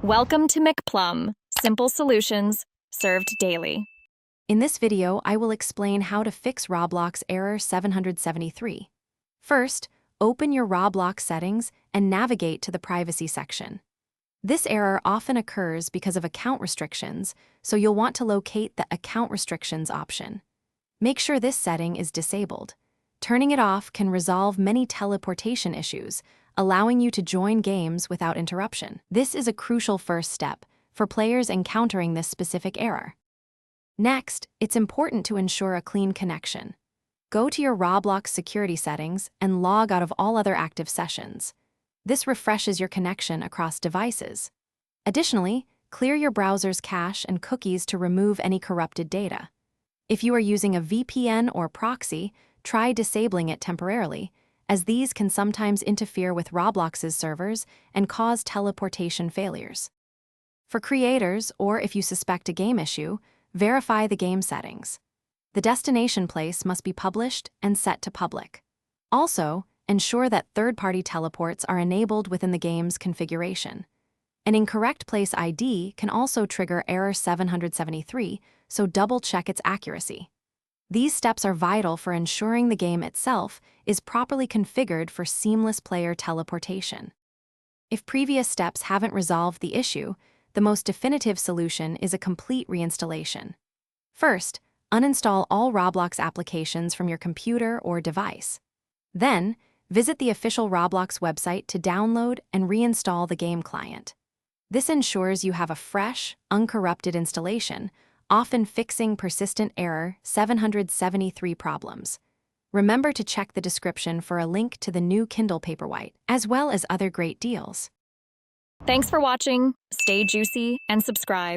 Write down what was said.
Welcome to McPlum, simple solutions served daily. In this video, I will explain how to fix Roblox error 773. First, open your Roblox settings and navigate to the privacy section. This error often occurs because of account restrictions, so you'll want to locate the Account Restrictions option. Make sure this setting is disabled. Turning it off can resolve many teleportation issues, allowing you to join games without interruption. This is a crucial first step for players encountering this specific error. Next, it's important to ensure a clean connection. Go to your Roblox security settings and log out of all other active sessions. This refreshes your connection across devices. Additionally, clear your browser's cache and cookies to remove any corrupted data. If you are using a VPN or proxy, try disabling it temporarily, as these can sometimes interfere with Roblox's servers and cause teleportation failures. For creators, or if you suspect a game issue, verify the game settings. The destination place must be published and set to public. Also, ensure that third-party teleports are enabled within the game's configuration. An incorrect place ID can also trigger error 773, so double-check its accuracy. These steps are vital for ensuring the game itself is properly configured for seamless player teleportation. If previous steps haven't resolved the issue, the most definitive solution is a complete reinstallation. First, uninstall all Roblox applications from your computer or device. Then, visit the official Roblox website to download and reinstall the game client. This ensures you have a fresh, uncorrupted installation, often fixing persistent error 773 problems. Remember to check the description for a link to the new Kindle Paperwhite, as well as other great deals. Thanks for watching. Stay juicy and subscribe.